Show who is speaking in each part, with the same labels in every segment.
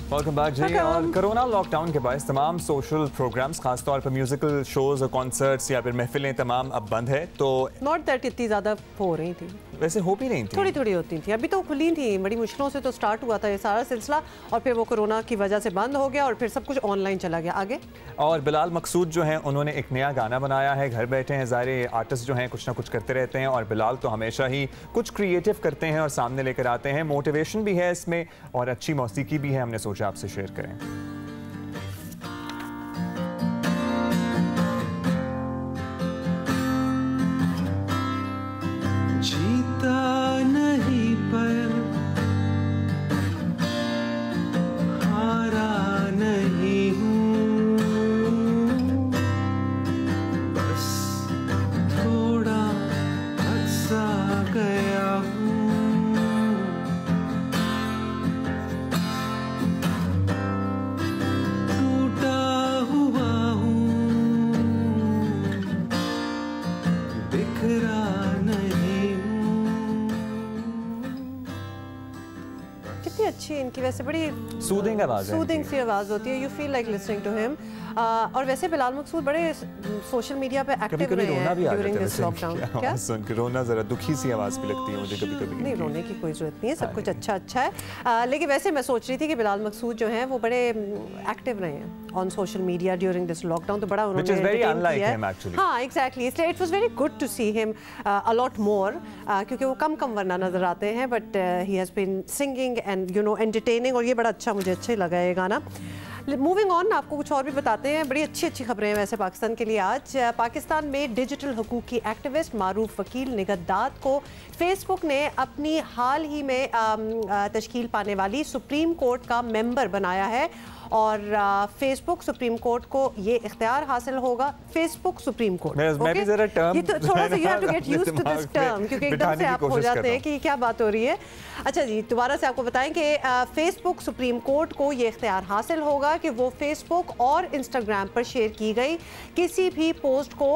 Speaker 1: Welcome back जी। और corona lockdown के बाद तमाम सोशल प्रोग्राम्स खासतौर पर म्यूजिकल शोज और कॉन्सर्ट्स या फिर महफिलें तमाम अब बंद है। तो
Speaker 2: नॉट दैट इतनी ज़्यादा हो रही थी,
Speaker 1: वैसे हो भी नहीं थी,
Speaker 2: थोड़ी थोड़ी होती थी। अभी तो खुली थी, बड़ी मुश्किलों से तो स्टार्ट हुआ था ये सारा सिलसिला और फिर वो कोरोना की वजह से बंद हो गया और फिर सब कुछ ऑनलाइन चला गया आगे।
Speaker 1: और बिलाल मकसूद जो हैं उन्होंने एक नया गाना बनाया है। घर बैठे हैं, ज़ाहिर आर्टिस्ट जो हैं कुछ ना कुछ करते रहते हैं और बिलाल तो हमेशा ही कुछ क्रिएटिव करते हैं और सामने लेकर आते हैं। मोटिवेशन भी है इसमें और अच्छी मौसीकी भी है, हमने सोचा आपसे शेयर करें।
Speaker 3: जीता नहीं पर हारा नहीं हूँ, बस थोड़ा हंसा गया हूँ। टूटा हुआ हूँ, बिखरा
Speaker 2: अच्छी इनकी वैसे बड़ी
Speaker 1: सूदिंग आवाज है,
Speaker 2: सूदिंग सी आवाज होती है। You feel like listening to him. और वैसे बिलाल मकसूद बड़े सोशल मीडिया पे एक्टिव रहे हैं ड्यूरिंग दिस लॉकडाउन। क्या
Speaker 1: सुन के रोना जरा दुखी सी आवाज भी लगती है मुझे कभी कभी।
Speaker 2: नहीं, रोने की कोई जरूरत नहीं है, सब कुछ अच्छा है। लेकिन वैसे मैं सोच रही थी कि बिलाल मकसूद जो हैं वो बड़े एक्टिव रहे हैं on social media during this lockdown. तो बड़ा उन्होंने हाँ एग्जैक्टली, इसलिए it was very good to see him a lot more, क्योंकि वो कम वरना नजर आते हैं। But he has been singing and you know entertaining, और ये बड़ा अच्छा, मुझे अच्छा लगा ये गाना। मूविंग ऑन, आपको कुछ और भी बताते हैं। बड़ी अच्छी खबरें हैं वैसे पाकिस्तान के लिए आज। पाकिस्तान में डिजिटल हकूक़ की एक्टिविस्ट मारूफ वकील निगत दाद को फेसबुक ने अपनी हाल ही में तश्कील पाने वाली सुप्रीम कोर्ट का मेंबर बनाया है। और फेसबुक सुप्रीम कोर्ट को ये इख्तियार हासिल होगा। फेसबुक सुप्रीम कोर्ट, ये तो थोड़ा सा you have to get used to this term, क्योंकि एकदम से आप हो जाते हैं कि क्या बात हो रही है। अच्छा जी, दोबारा से आपको बताएं कि फेसबुक सुप्रीम कोर्ट को ये इख्तियार हासिल होगा कि वो फेसबुक और इंस्टाग्राम पर शेयर की गई किसी भी पोस्ट को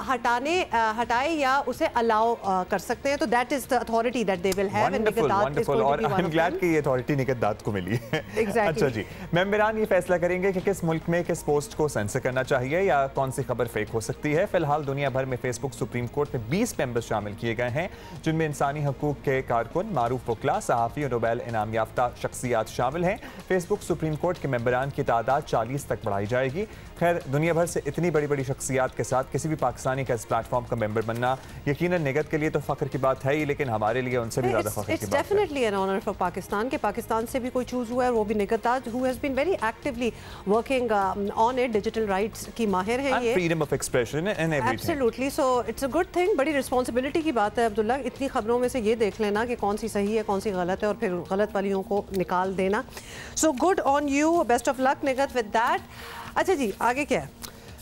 Speaker 2: हटाए या उसे अलाउ कर सकते हैं। तो that is the authority that they will have, and निगहदाद is going to be one of them.
Speaker 1: I am glad कि ये अथॉरिटी निगहदाद को मिली है।
Speaker 2: एग्जैक्टली।
Speaker 1: अच्छा जी, मेंबरान ये फैसला करेंगे कि किस मुल्क में किस पोस्ट को सेंसर करना चाहिए या कौन सी खबर फेक हो सकती है। फिलहाल दुनिया भर में फेसबुक सुप्रीम कोर्ट में 20 मेंबर्स शामिल किए गए हैं, जिनमें इंसानी हकूक के कारकुन, मारूफ वकला, सहाफ़ी और नोबेल इनाम याफ्ता शख्सियात शामिल हैं। फेसबुक सुप्रीम कोर्ट के मेंबरान की तादाद 40 तक बढ़ाई जाएगी। खैर, दुनिया भर से इतनी बड़ी बड़ी शख्सियात के साथ किसी भी पाकिस्तानी का इस प्लेटफॉर्म का मेंबर बनना यकीनन निगत के लिए तो फ़ख्र की बात है ही, लेकिन हमारे लिए उनसे भी ज़्यादा फ़ख्र की बात है।
Speaker 2: It's definitely an honour for Pakistan के पाकिस्तान से भी कोई चूज़ हुआ है, वो भी Nighat Dad who has been very actively working on it. Digital rights की माहिर है ये,
Speaker 1: freedom of expression and everything.
Speaker 2: Absolutely, so it's a good thing. बड़ी रिस्पांसिबिलिटी की बात है अब्दुल्ला, इतनी खबरों में से ये देख लेना कि कौन सी सही है कौन सी गलत है और फिर गलत वालियों को निकाल देना। So good on you, best of luck निगत with that. अच्छा जी, आगे क्या है?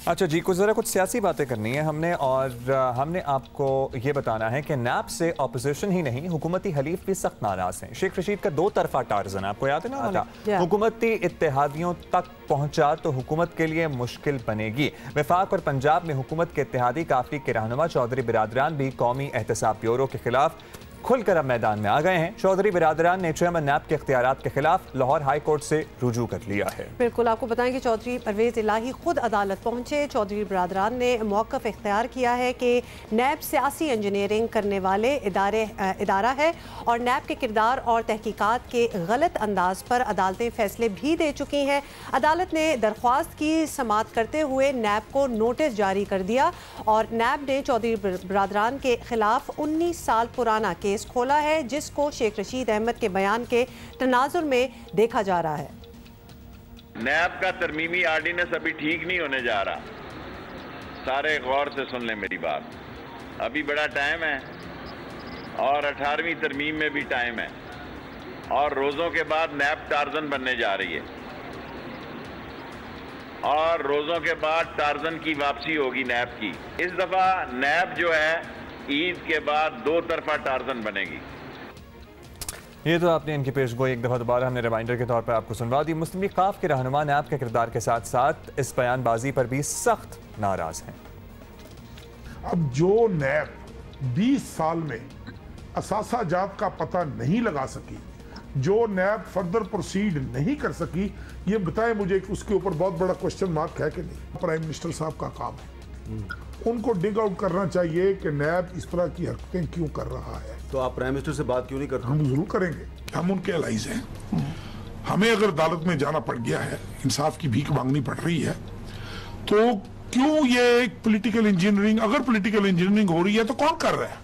Speaker 1: अच्छा जी, कुछ सियासी बातें करनी है हमने, और हमने आपको ये बताना है कि नैब से ऑपोजिशन ही नहीं, हुकूमती हलीफ भी सख्त नाराज हैं। शेख रशीद का दो तरफा टार्जन आपको याद है ना, हुकूमती इत्तेहादियों तक पहुंचा तो हुकूमत के लिए मुश्किल बनेगी। वफाक और पंजाब में हुकूमत के इत्तेहादी काफी के रहनुमा चौधरी बिरादरान भी कौमी एहतसाब ब्यूरो के खिलाफ खुलकर अब मैदान में आ गए हैं। चौधरी बिरादरान ने चेयरमैन नैब के इख्तियारात के खिलाफ लाहौर हाई कोर्ट से रुजू कर लिया है।
Speaker 2: बिल्कुल, आपको बताएं कि चौधरी परवेज इलाही खुद अदालत पहुंचे। चौधरी बिरादरान ने मौक़िफ़ इख्तियार किया है कि नैब सियासी इंजीनियरिंग करने वाले इदारा है और नैब के किरदार और तहकीकात के गलत अंदाज पर अदालतें फैसले भी दे चुकी हैं। अदालत ने दरख्वास्त की समाअत करते हुए नैब को नोटिस जारी कर दिया और नैब ने चौधरी बिरादरान के खिलाफ 19 साल पुराना केस खोला है, जिसको शेख रशीद अहमद के बयान के तनाजुर में देखा जा रहा है।
Speaker 4: नैब का तरमीमी आर्डिनेंस अभी ठीक नहीं होने जा रहा, सारे गौर से सुन लें मेरी बात। अभी बड़ा टाइम है और 18वीं तरमीम में भी टाइम है और रोज़ों के बाद नैब टार्जन बनने जा रही है और रोज़ों के बाद टार्जन की वापसी होगी नैब की। इस दफ़ा नैब जो है ईद के बाद दो तरफा टार्जन बनेगी।
Speaker 1: ये तो आपने इनकी पेशगोई एक दफ़ा दोबारा हमने रिमाइंडर के तौर पर आपको सुनवा दी। मुस्लिम लीग काफ के रहनुमा नैब के किरदार के साथ साथ इस बयानबाजी पर भी सख्त नाराज हैं।
Speaker 5: अब जो नैब 20 साल में असासाजात का पता नहीं लगा सकी, जो नैब फर्दर प्रोसीड नहीं कर सकी, ये बताएं मुझे कि उसके ऊपर बहुत बड़ा क्वेश्चन मार्क है कि नहीं। प्राइम मिनिस्टर साहब का काम है, उनको डिग आउट करना चाहिए कि नैब इस तरह की हरकतें क्यों कर रहा है।
Speaker 6: तो आप प्राइम मिनिस्टर से बात क्यों नहीं करते?
Speaker 5: हम जरूर करेंगे, हम उनके एलाइज हैं। हमें अगर अदालत में जाना पड़ गया है, इंसाफ की भीख मांगनी पड़ रही है, तो क्यों ये पॉलिटिकल इंजीनियरिंग, अगर पॉलिटिकल इंजीनियरिंग हो रही है तो कौन कर रहा है?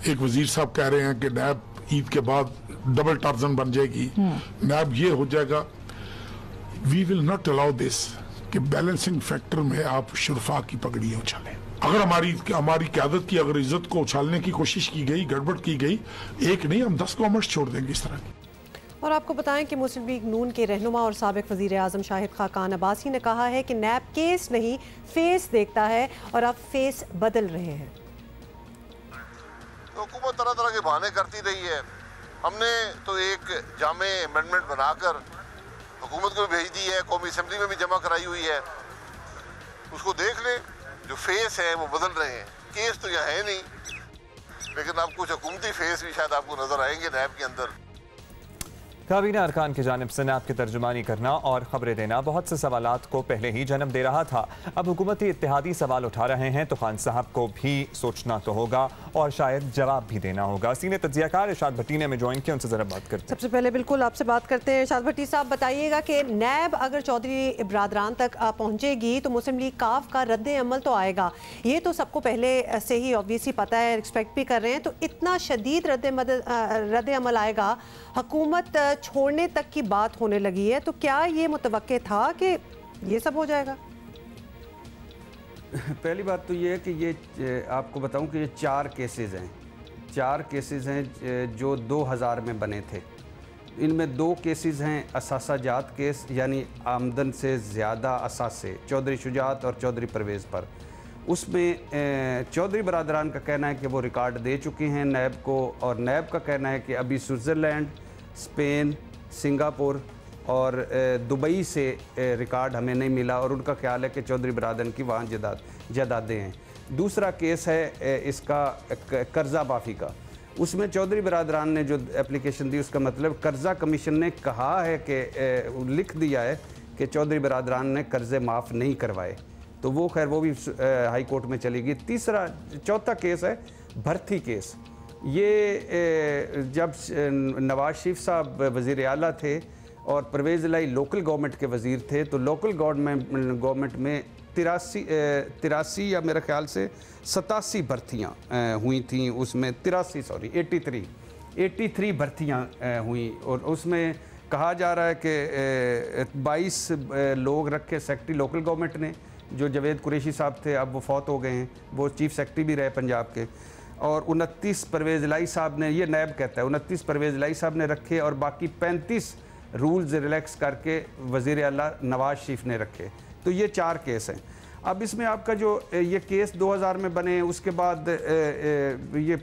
Speaker 5: एक वजीर साहब कह रहे हैं कि नैब ईद के बाद डबल टार्जन बन जाएगी, नैब ये हो जाएगा। We will not allow this कि बैलेंसिंग फैक्टर में आप शुरफा की पगड़ी उछालें। अगर हमारी क़यादत की अगर इज्जत को उछालने की कोशिश की गई, गड़बड़ की गई, एक नहीं हम 10 गवर्नमेंट्स छोड़ देंगे इस तरह की।
Speaker 2: और आपको बताएं कि मुस्लिम लीग नून के रहनुमा और साबिक वज़ीर आज़म शाहिद खाकान अब्बासी ने कहा है कि नैब केस नहीं फेस देखता है और अब फेस बदल रहे हैं।
Speaker 7: तो हुकूमत तरह तरह के बहाने करती रही है। हमने तो एक जामे अमेंडमेंट बनाकर हुकूमत को भी भेज दी है, कौमी असेंबली में भी जमा कराई हुई है। उसको देख लें, जो फेस है वो बदल रहे हैं। केस तो यहाँ है नहीं, लेकिन अब कुछ हुकूमती फेस भी शायद आपको नजर आएंगे नैब के अंदर।
Speaker 1: काबीना अरकान की जानिब से नैब की तर्जुमानी करना और खबरें देना बहुत से सवालात को पहले ही जन्म दे रहा था। अब हुकूमती इत्तेहादी सवाल उठा रहे हैं तो खान साहब को भी सोचना तो होगा और शायद जवाब भी देना होगा। सीनियर तज्जियाकार इरशाद भट्टी ने हमें ज्वाइन किया, उनसे जरा बात करते हैं।
Speaker 2: सबसे पहले बिल्कुल आपसे बात करते हैं। इरशाद भट्टी साहब, बताइएगा कि नैब अगर चौधरी बरादरान तक पहुँचेगी तो मुस्लिम लीग काफ का रद्द अमल तो आएगा, ये तो सबको पहले से ही ऑब्वियसली पता है, एक्सपेक्ट भी कर रहे हैं। तो इतना शदीद रद्द अमल आएगा, हुकूमत छोड़ने तक की बात होने लगी है, तो क्या ये मुतवक्के था कि ये सब हो जाएगा?
Speaker 8: पहली बात तो ये है कि ये आपको बताऊं कि ये 4 केसेस हैं जो 2000 में बने थे। इनमें 2 केसेस हैं असासाजात केस, यानी आमदन से ज़्यादा असासे, चौधरी शुजात और चौधरी परवेज़ पर। उसमें चौधरी बरादरान का कहना है कि वो रिकॉर्ड दे चुके हैं नैब को, और नैब का कहना है कि अभी स्विट्ज़रलैंड, स्पेन, सिंगापुर और दुबई से रिकॉर्ड हमें नहीं मिला, और उनका ख्याल है कि चौधरी बरादरान की वहाँ जायदादें हैं। दूसरा केस है इसका कर्जा माफ़ी का। उसमें चौधरी बरादरान ने जो एप्लीकेशन दी, उसका मतलब कर्जा कमीशन ने कहा है कि लिख दिया है कि चौधरी बरादरान ने कर्जे माफ़ नहीं करवाए, तो वो खैर वो भी हाई कोर्ट में चली गई। चौथा केस है भर्ती केस। ये जब नवाज शरीफ साहब वज़ीर आला थे और परवेज़ इलाही लोकल गवर्नमेंट के वज़ीर थे, तो लोकल गवर्नमेंट में 83 या मेरे ख्याल से 87 भर्तियाँ हुई थी। उसमें 83 भर्तियाँ हुई, और उसमें कहा जा रहा है कि 22 लोग रखे सेक्रेटरी लोकल गवर्नमेंट ने, जो जावेद कुरैशी साहब थे, अब वो फौत हो गए हैं, वो चीफ सेक्रेटरी भी रहे पंजाब के। और 29 परवेज़ इलाही साहब ने, ये नैब कहता है, 29 परवेज़ इलाही साहब ने रखे, और बाकी 35 रूल्स रिलैक्स करके वज़ीर आला नवाज शरीफ ने रखे। तो ये 4 केस हैं। अब इसमें आपका जो ये केस 2000 में बने, उसके बाद ये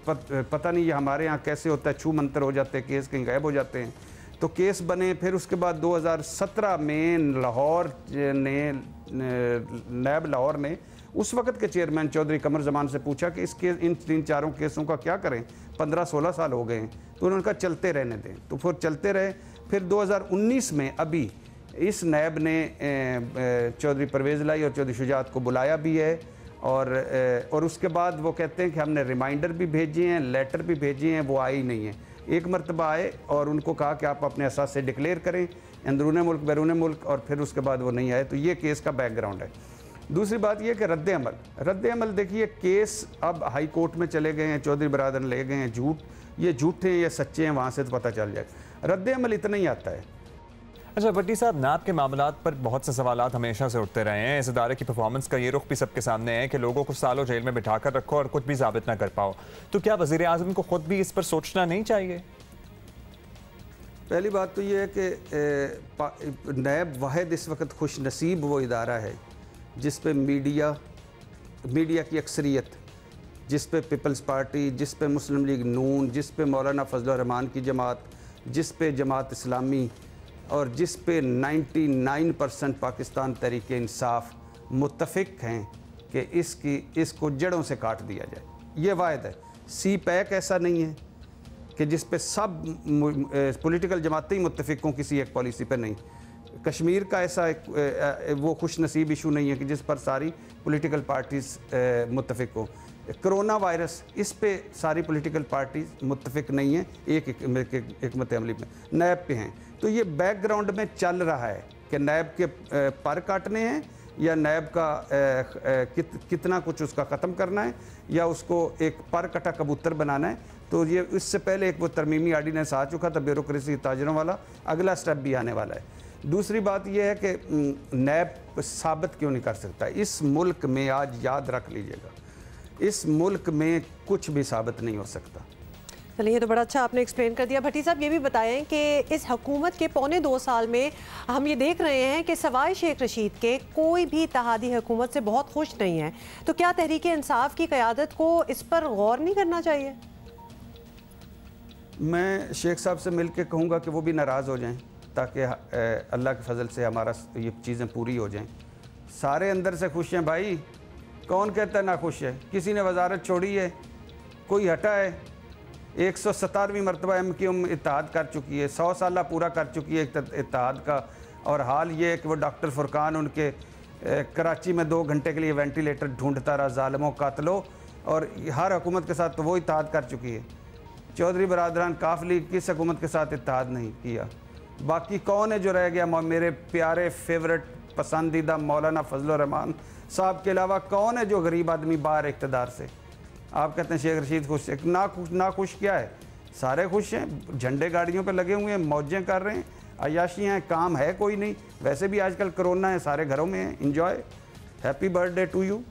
Speaker 8: पता नहीं ये हमारे यहाँ कैसे होता है, छू मंतर हो जाते हैं, केस कहीं गायब हो जाते हैं। तो केस बने, फिर उसके बाद 2017 में लाहौर ने, नैब लाहौर ने उस वक्त के चेयरमैन चौधरी कमर जमान से पूछा कि इसके इन 3-4 केसों का क्या करें, 15-16 साल हो गए हैं। तो उन्होंने कहा चलते रहने दें, तो फिर चलते रहे। फिर 2019 में अभी इस नैब ने चौधरी परवेज़ इलाही और चौधरी शुजात को बुलाया भी है, और उसके बाद वो कहते हैं कि हमने रिमाइंडर भी भेजे हैं, लेटर भी भेजे हैं, वो आए ही नहीं है। एक मरतबा आए और उनको कहा कि आप अपने असास से डिक्लेयर करें अंदरून मुल्क बैरून मुल्क, और फिर उसके बाद वो नहीं आए। तो ये केस का बैकग्राउंड है। दूसरी बात ये कि रद्द अमल देखिए, केस अब हाई कोर्ट में चले गए हैं, चौधरी बरादर ले गए हैं, ये झूठे हैं या सच्चे हैं वहाँ से तो पता चल जाएगा। रद्द अमल इतना ही आता है।
Speaker 1: अच्छा भट्टी साहब, नैब के मामलात पर बहुत से सवालात हमेशा से उठते रहे हैं। इस इदारे की परफॉर्मेंस का ये रुख भी सबके सामने है कि लोगों को सालों जेल में बिठा कर रखो और कुछ भी साबित ना कर पाओ। तो क्या वज़ीर आज़म को खुद भी इस पर सोचना नहीं चाहिए?
Speaker 8: पहली बात तो ये है कि नैब वाहिद इस वक्त खुश नसीब वो इदारा है जिस पे मीडिया की अक्सरियत, जिस पे पीपल्स पार्टी, जिस पे मुस्लिम लीग नून, जिस पे मौलाना फजल रहमान की जमात, जिस पे जमात इस्लामी, और जिस पे 99% पाकिस्तान तहरीक इंसाफ मुत्तफिक हैं कि इसको जड़ों से काट दिया जाए। ये वायद है। सी पैक ऐसा नहीं है कि जिस पे सब पॉलिटिकल जमातें ही मुत्तफिक हों किसी एक पॉलिसी पर नहीं। कश्मीर का ऐसा एक वो खुश नसीब इशू नहीं है कि जिस पर सारी पॉलिटिकल पार्टीज़ मुत्तफिक हों। कोरोना वायरस, इस पे सारी पॉलिटिकल पार्टीज मुत्तफिक नहीं है एक हिकमत अमली में, नैब पे हैं। तो ये बैकग्राउंड में चल रहा है कि नैब के पर काटने हैं या नैब का कितना कुछ उसका ख़त्म करना है या उसको एक पर कटा कबूतर बनाना है। तो ये इससे पहले एक वो तरमीमी आर्डीनेंस आ चुका था ब्यूरोक्रेसी ताजरों वाला, अगला स्टेप भी आने वाला है। दूसरी बात यह है कि नैब साबित क्यों नहीं कर सकता। इस मुल्क में आज याद रख लीजिएगा, इस मुल्क में कुछ भी साबित नहीं हो सकता।
Speaker 2: चलिए, ये तो बड़ा अच्छा आपने एक्सप्लेन कर दिया। भट्टी साहब ये भी बताएं कि इस हुकूमत के पौने 2 साल में हम ये देख रहे हैं कि सवाए शेख रशीद के कोई भी इत्तेहादी हुकूमत से बहुत खुश नहीं है। तो क्या तहरीक इंसाफ की क़यादत को इस पर गौर नहीं करना चाहिए?
Speaker 8: मैं शेख साहब से मिल के कहूँगा कि वो भी नाराज़ हो जाएँ ताकि अल्लाह के फजल से हमारा ये चीज़ें पूरी हो जाएँ। सारे अंदर से खुश हैं भाई, कौन कहता है ना खुश है? किसी ने वजारत छोड़ी है, कोई हटा है? 117वीं मरतबा MQM इत्तेहाद कर चुकी है, 100 साल पूरा कर चुकी है इत्तेहाद का। और हाल ये है कि वो डॉक्टर फुरकान उनके कराची में 2 घंटे के लिए वेंटिलेटर ढूंढता रहा, ज़ालिमों कातलों, और हर हुकूमत के साथ तो वो इत्तेहाद कर चुकी है। चौधरी बरादरान काफ लीग किस हुकूमत के साथ इत्तेहाद नहीं किया? बाकी कौन है जो रह गया? मेरे प्यारे फेवरेट पसंदीदा मौलाना फजलुर रहमान साहब के अलावा कौन है जो गरीब आदमी बाहर इक़्तिदार से? आप कहते हैं शेख रशीद खुश है, ना खुश क्या है? सारे खुश हैं, झंडे गाड़ियों पे लगे हुए हैं, मौजें कर रहे हैं, अयाशियाँ हैं, काम है कोई नहीं। वैसे भी आजकल कोरोना है, सारे घरों में है, enjoy, happy birthday to you.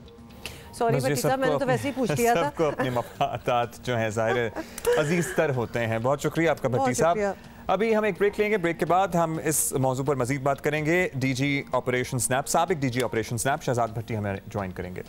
Speaker 2: Sorry Bhatti साहब, मैंने तो वैसे ही पूछ लिया था।
Speaker 1: सबको अपने मफादात जो हैं ज़ाहिर अजीज तर होते हैं। बहुत शुक्रिया आपका भट्टी साहब। अभी हम एक ब्रेक लेंगे, ब्रेक के बाद हम इस मौजू पर मजीद बात करेंगे। DG ऑपरेशन स्नैप, साबिक DG ऑपरेशन स्नैप शहजाद भट्टी हमें ज्वाइन करेंगे।